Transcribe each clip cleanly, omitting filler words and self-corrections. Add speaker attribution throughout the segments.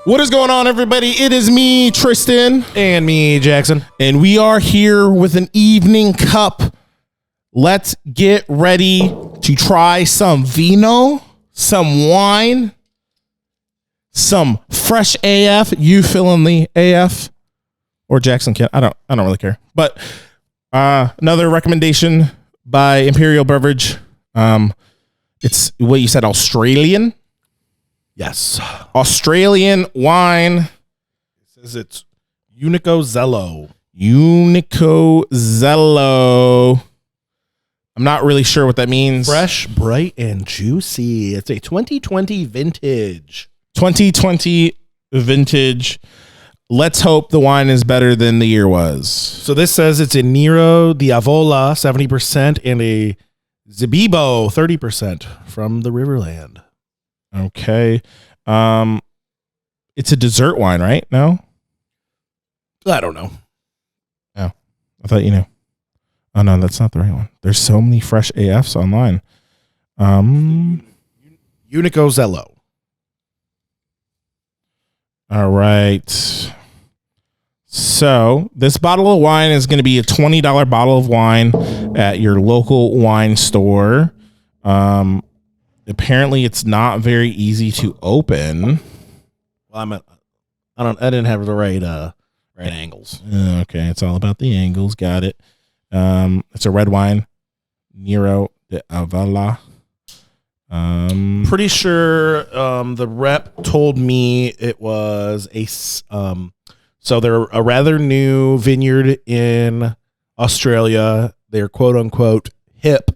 Speaker 1: What is going on, everybody? It is me, Tristan.
Speaker 2: And me, Jackson.
Speaker 1: And we are here with an evening cup. Let's get ready to try some vino, some wine, some Fresh AF. You fill in the AF. Or Jackson can. I don't really care. But another recommendation by Imperial Beverage. It's what you said, Australian.
Speaker 2: Yes.
Speaker 1: Australian wine.
Speaker 2: It says it's Unico Zelo.
Speaker 1: Unico Zelo. I'm not really sure what that means.
Speaker 2: Fresh, bright, and juicy. It's a 2020 vintage.
Speaker 1: 2020 vintage. Let's hope the wine is better than the year was.
Speaker 2: So this says it's a Nero Diavola 70% and a Zebibo 30% from the Riverland.
Speaker 1: Okay. It's a dessert wine, right? No?
Speaker 2: I don't know.
Speaker 1: Oh, I thought you knew. Oh, no, that's not the right one. There's so many Fresh AFs online.
Speaker 2: Unico Zelo.
Speaker 1: All right. So this bottle of wine is going to be a $20 bottle of wine at your local wine store. Apparently it's not very easy to open.
Speaker 2: Well, I didn't have the right angles.
Speaker 1: Okay, it's all about the angles. Got it. It's a red wine, Nero Diavola.
Speaker 2: Pretty sure the rep told me it was so they're a rather new vineyard in Australia. They're quote unquote hip.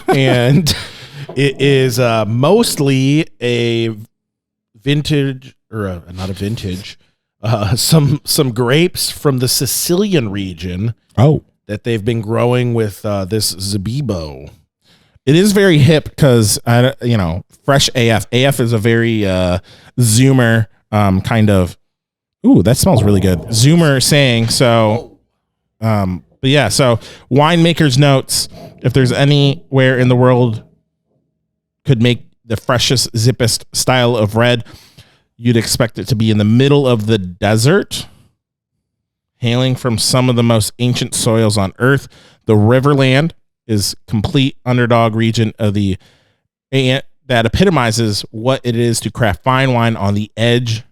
Speaker 2: And it is mostly a vintage or not a vintage, some grapes from the Sicilian region.
Speaker 1: Oh,
Speaker 2: that they've been growing with this Zebibo.
Speaker 1: It is very hip because Fresh AF. AF is a very Zoomer kind of. Ooh, that smells really good. Zoomer saying so. But yeah, so winemaker's notes. If there's anywhere in the world could make the freshest, zippest style of red, you'd expect it to be in the middle of the desert, hailing from some of the most ancient soils on earth. The Riverland is complete underdog region of that epitomizes what it is to craft fine wine on the edge.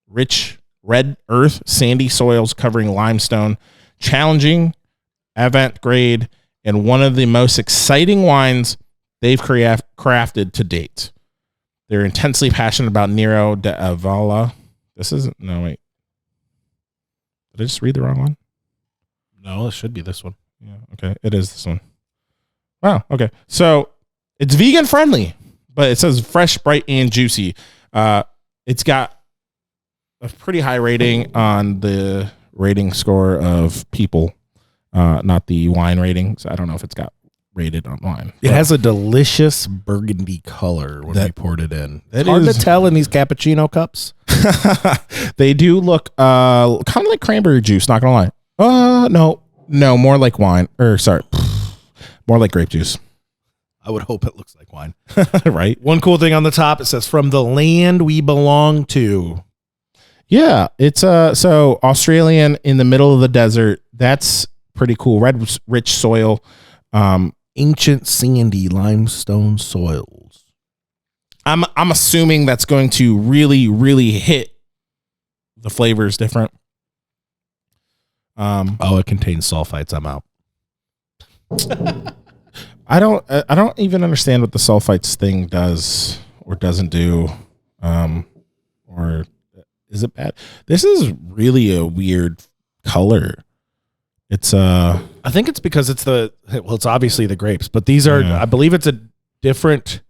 Speaker 1: Rich red earth, sandy soils covering limestone, challenging, avant-garde, and one of the most exciting wines they've crafted to date. They're intensely passionate about Nero Diavola. This isn't. No, wait. Did I just read the wrong one?
Speaker 2: No, it should be this one.
Speaker 1: Yeah. Okay. It is this one. Wow. Okay. So it's vegan friendly, but it says fresh, bright, and juicy. It's got a pretty high rating on the rating score of people, not the wine ratings. I don't know if it's got rated on wine.
Speaker 2: It has a delicious burgundy color when we poured it in. It's hard to
Speaker 1: is
Speaker 2: tell in these cappuccino cups.
Speaker 1: They do look kind of like cranberry juice, not gonna lie. No, more like wine. More like grape juice.
Speaker 2: I would hope it looks like wine.
Speaker 1: Right?
Speaker 2: One cool thing on the top, it says from the land we belong to.
Speaker 1: Yeah, it's so Australian in the middle of the desert. That's pretty cool. Red, rich soil,
Speaker 2: ancient sandy limestone soils.
Speaker 1: I'm assuming that's going to really, really hit the flavors different.
Speaker 2: It contains sulfites. I'm out.
Speaker 1: I don't even understand what the sulfites thing does or doesn't do, or is it bad? This is really a weird color. It's
Speaker 2: I think it's because it's obviously the grapes, but these are I believe it's a different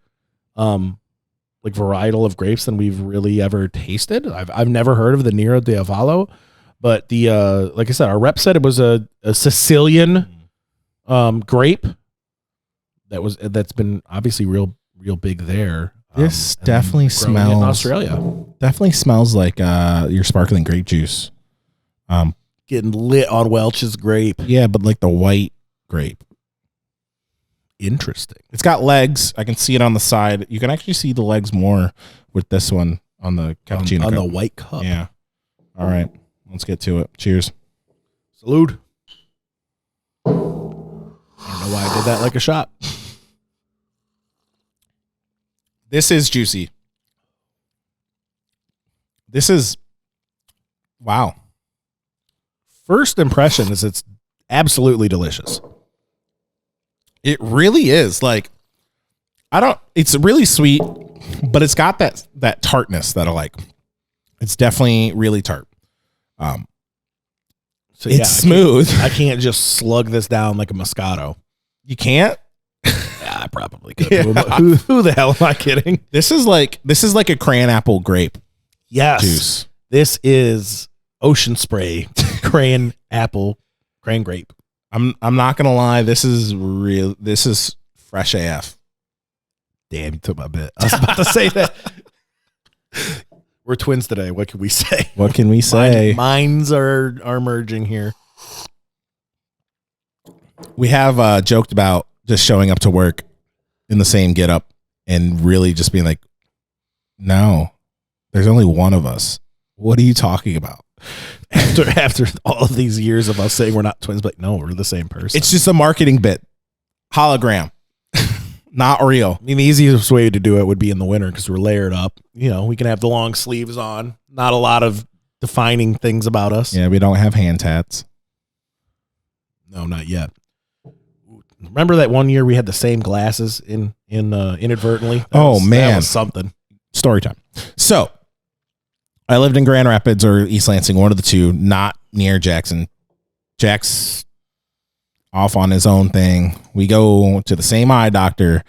Speaker 2: like varietal of grapes than we've really ever tasted. I've never heard of the Nero Diavola, but the like I said, our rep said it was a Sicilian grape that's been obviously real big there.
Speaker 1: This definitely smells
Speaker 2: in Australia.
Speaker 1: Definitely smells like your sparkling grape juice.
Speaker 2: Getting lit on Welch's grape.
Speaker 1: Yeah, but like the white grape.
Speaker 2: Interesting.
Speaker 1: It's got legs. I can see it on the side. You can actually see the legs more with this one on the cappuccino
Speaker 2: on
Speaker 1: cup.
Speaker 2: the white cup.
Speaker 1: Yeah. All right. Let's get to it. Cheers.
Speaker 2: Salute. I don't know why I did that like a shot.
Speaker 1: This is juicy. This is wow.
Speaker 2: First impression is it's absolutely delicious.
Speaker 1: It really is. Like, it's really sweet, but it's got that tartness that I like. It's definitely really tart.
Speaker 2: So
Speaker 1: it's smooth.
Speaker 2: I can't just slug this down like a Moscato.
Speaker 1: You can't?
Speaker 2: Yeah, I probably could. Yeah. Who the hell am I kidding?
Speaker 1: This is like a crayon apple grape.
Speaker 2: Yes.
Speaker 1: Juice.
Speaker 2: This is Ocean Spray, crayon apple, crayon grape.
Speaker 1: I'm not gonna lie. This is real. This is Fresh AF.
Speaker 2: Damn, you took my bit. I was about to say that. We're twins today. What can we say?
Speaker 1: What can we say?
Speaker 2: Minds are merging here.
Speaker 1: We have joked about just showing up to work in the same getup and really just being like, no, there's only one of us. What are you talking about?
Speaker 2: After all of these years of us saying we're not twins, but no, we're the same person.
Speaker 1: It's just a marketing bit. Hologram. Not real.
Speaker 2: I mean, the easiest way to do it would be in the winter because we're layered up. You know, we can have the long sleeves on. Not a lot of defining things about us.
Speaker 1: Yeah, we don't have hand tats.
Speaker 2: No, not yet. Remember that one year we had the same glasses inadvertently? That was something.
Speaker 1: Story time. So, I lived in Grand Rapids or East Lansing, one of the two, not near Jackson. Jack's off on his own thing. We go to the same eye doctor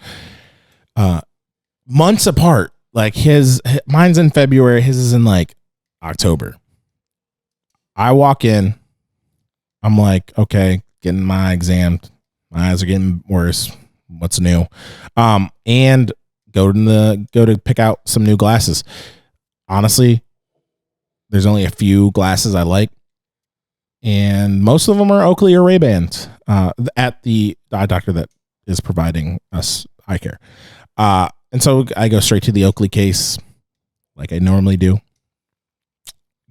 Speaker 1: months apart. Like mine's in February, his is in like October. I walk in, I'm like, okay, getting my exam. My eyes are getting worse. What's new? And go to pick out some new glasses. Honestly, there's only a few glasses I like, and most of them are Oakley or Ray-Bans at the eye doctor that is providing us eye care. And so I go straight to the Oakley case like I normally do.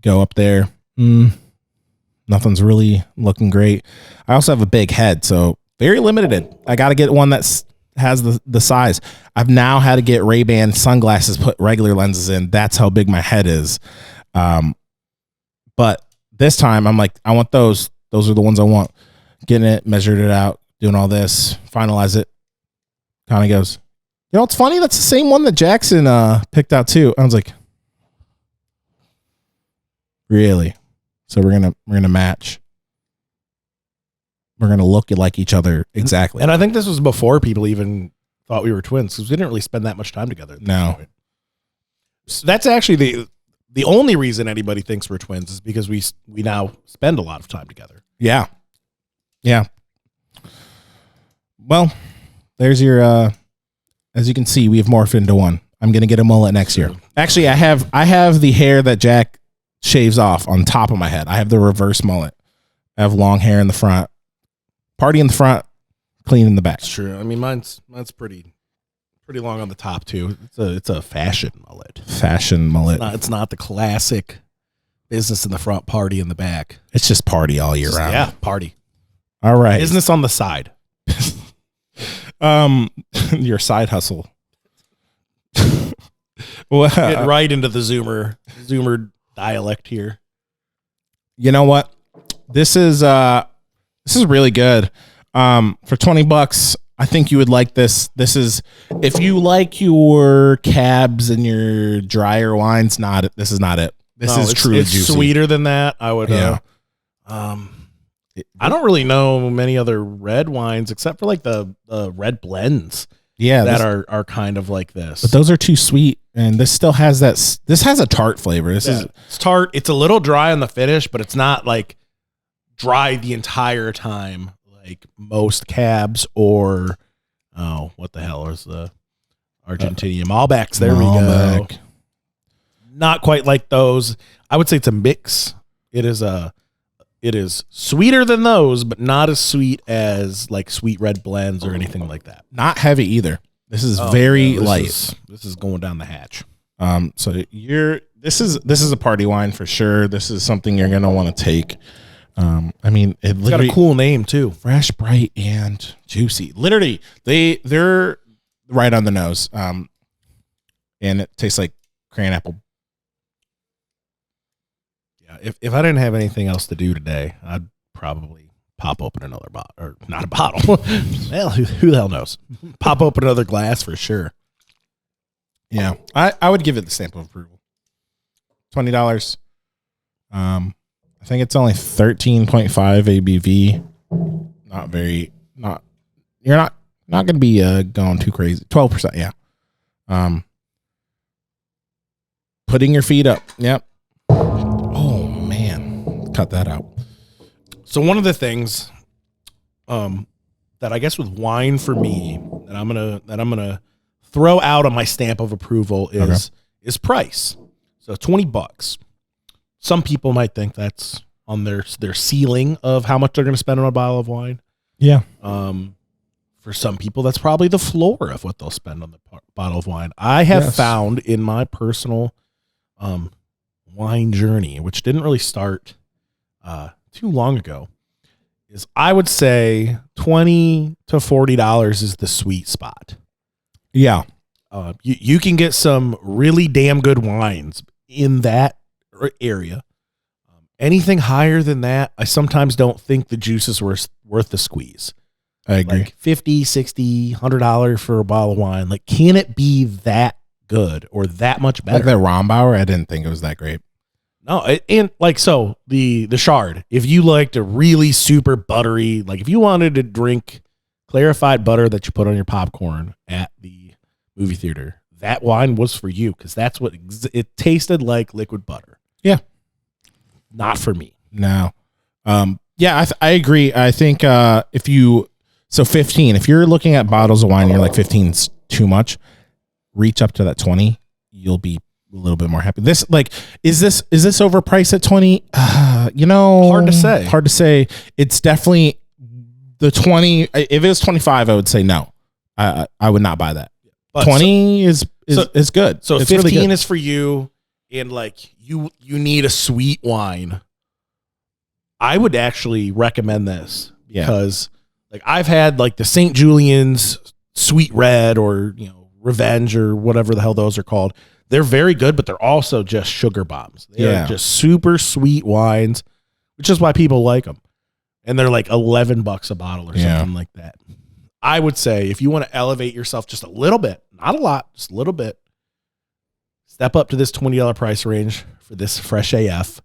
Speaker 1: Go up there. Nothing's really looking great. I also have a big head, so very limited. I got to get one that has the size. I've now had to get Ray-Ban sunglasses, put regular lenses in. That's how big my head is. But this time I'm like, I want those. Those are the ones I want. Getting it, measured it out, doing all this, finalize it. Kind of goes, you know, it's funny. That's the same one that Jackson picked out too. I was like, really? So we're gonna match. We're gonna look like each other exactly.
Speaker 2: And I think this was before people even thought we were twins because we didn't really spend that much time together.
Speaker 1: No.
Speaker 2: So that's actually the only reason anybody thinks we're twins is because we now spend a lot of time together.
Speaker 1: Yeah. Yeah. Well, there's your as you can see, we've morphed into one. I'm gonna get a mullet next year. Actually, I have the hair that Jack shaves off on top of my head. I have the reverse mullet. I have long hair in the front. Party in the front, clean in the back.
Speaker 2: That's true. I mean, mine's pretty long on the top too. It's a fashion mullet.
Speaker 1: Fashion mullet.
Speaker 2: It's not the classic business in the front, party in the back.
Speaker 1: It's just party all year round.
Speaker 2: Yeah, party.
Speaker 1: All right.
Speaker 2: Business on the side.
Speaker 1: Your side hustle.
Speaker 2: Well, get right into the Zoomer dialect here.
Speaker 1: You know what? This is really good. For $20, I think you would like this. This is, if you like your cabs and your drier wines, this is not it. This is truly juicy.
Speaker 2: Sweeter than that. I would. Yeah. I don't really know many other red wines except for like the red blends.
Speaker 1: Yeah,
Speaker 2: that are kind of like this.
Speaker 1: But those are too sweet, and this still has that. This has a tart flavor. It's
Speaker 2: tart. It's a little dry on the finish, but it's not like dry the entire time like most cabs or what the hell is the Argentinian Malbecs? There we go. Not quite like those. I would say it's a mix. It is sweeter than those, but not as sweet as like sweet red blends or anything like that.
Speaker 1: Not heavy either. This is very light.
Speaker 2: This is going down the hatch.
Speaker 1: So this is a party wine for sure. This is something you're gonna want to take. I mean,
Speaker 2: It's got a cool name too.
Speaker 1: Fresh, bright, and juicy. Literally, they're right on the nose. And it tastes like crayon apple.
Speaker 2: Yeah, if I didn't have anything else to do today, I'd probably pop open another bottle, or not a bottle. Well, who the hell knows? Pop open another glass for sure.
Speaker 1: Yeah, I would give it the stamp of approval. $20. I think it's only 13.5 ABV. You're not going to be going too crazy. 12%, yeah. Putting your feet up. Yep. Oh man, cut that out.
Speaker 2: So one of the things that I guess with wine for me that I'm gonna throw out on my stamp of approval is price. So $20. Some people might think that's on their ceiling of how much they're going to spend on a bottle of wine.
Speaker 1: Yeah.
Speaker 2: For some people, that's probably the floor of what they'll spend on the bottle of wine. I have found in my personal wine journey, which didn't really start too long ago, is I would say $20 to $40 is the sweet spot.
Speaker 1: Yeah.
Speaker 2: You can get some really damn good wines in that area. Anything higher than that, I sometimes don't think the juice is worth the squeeze.
Speaker 1: I agree.
Speaker 2: Like $50, $60, $100 for a bottle of wine. Like, can it be that good or that much better?
Speaker 1: Like that Rombauer, I didn't think it was that great.
Speaker 2: No, and like, so the Chard, if you liked a really super buttery, like if you wanted to drink clarified butter that you put on your popcorn at the movie theater, that wine was for you, because that's what it tasted like, liquid butter.
Speaker 1: Yeah.
Speaker 2: Not for me.
Speaker 1: No. Yeah, I agree. I think so 15, if you're looking at bottles of wine, you're like 15's too much, reach up to that 20, you'll be a little bit more happy. Is this overpriced at 20? Hard to say. It's definitely the 20. If it was 25, I would say no. I would not buy that. But 20 is good.
Speaker 2: So
Speaker 1: it's
Speaker 2: 15
Speaker 1: really good.
Speaker 2: is for you, and like you need a sweet wine. I would actually recommend this because like I've had like the St. Julian's Sweet Red or Revenge or whatever the hell those are called. They're very good, but they're also just sugar bombs. They're just super sweet wines, which is why people like them. And they're like $11 a bottle or something like that. I would say if you want to elevate yourself just a little bit, not a lot, just a little bit, step up to this $20 price range for this Fresh AF.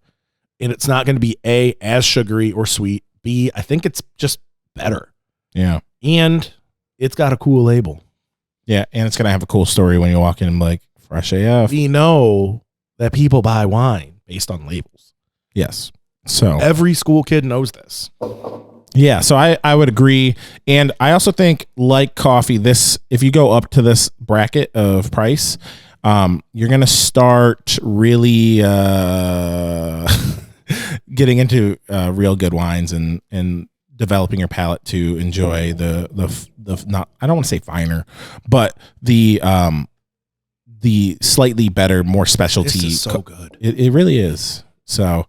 Speaker 2: And it's not going to be A, as sugary or sweet. B, I think it's just better.
Speaker 1: Yeah.
Speaker 2: And it's got a cool label.
Speaker 1: Yeah. And it's going to have a cool story when you walk in, like, Fresh AF.
Speaker 2: We know that people buy wine based on labels.
Speaker 1: Yes. So
Speaker 2: every school kid knows this.
Speaker 1: Yeah. So I would agree. And I also think, like coffee, if you go up to this bracket of price, you're going to start really getting into real good wines and developing your palate to enjoy the not, I don't want to say finer, but the slightly better, more specialty.
Speaker 2: This is so good.
Speaker 1: It really is. So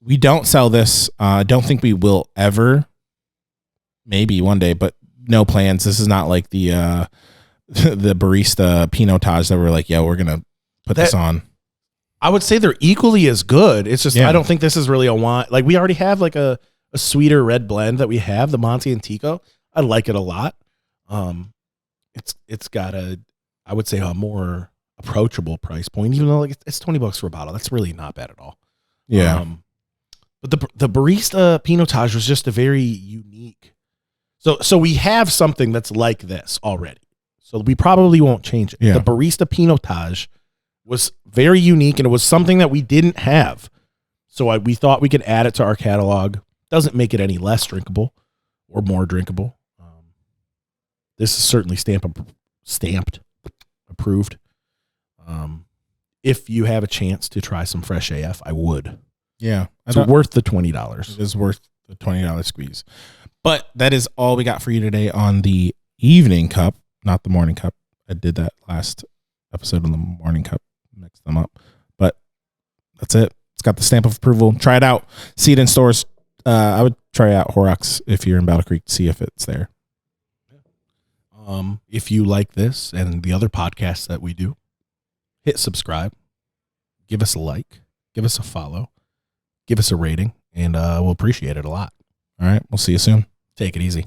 Speaker 1: we don't sell this. I don't think we will ever. Maybe one day, but no plans. This is not like the barista Pinotage that we're like, we're gonna put this on.
Speaker 2: I would say they're equally as good. It's just I don't think this is really a wine. Like, we already have like a sweeter red blend that we have, the Monte Antico. I like it a lot. It's got I would say a more approachable price point, even though like it's $20 for a bottle. That's really not bad at all.
Speaker 1: Yeah.
Speaker 2: But the barista Pinotage was just a very unique. So we have something that's like this already. So we probably won't change it.
Speaker 1: Yeah.
Speaker 2: The barista Pinotage was very unique, and it was something that we didn't have. So we thought we could add it to our catalog. Doesn't make it any less drinkable or more drinkable. This is certainly stamped, approved. If you have a chance to try some Fresh AF, I would.
Speaker 1: Yeah.
Speaker 2: It's worth the $20.
Speaker 1: It is worth the $20 squeeze. But that is all we got for you today on the evening cup, not the morning cup. I did that last episode of the Morning Cup. Mix them up. But that's it. It's got the stamp of approval. Try it out. See it in stores. I would try out Horrocks if you're in Battle Creek to see if it's there.
Speaker 2: If you like this and the other podcasts that we do, hit subscribe, give us a like, give us a follow, give us a rating, and we'll appreciate it a lot.
Speaker 1: All right. We'll see you soon.
Speaker 2: Take it easy.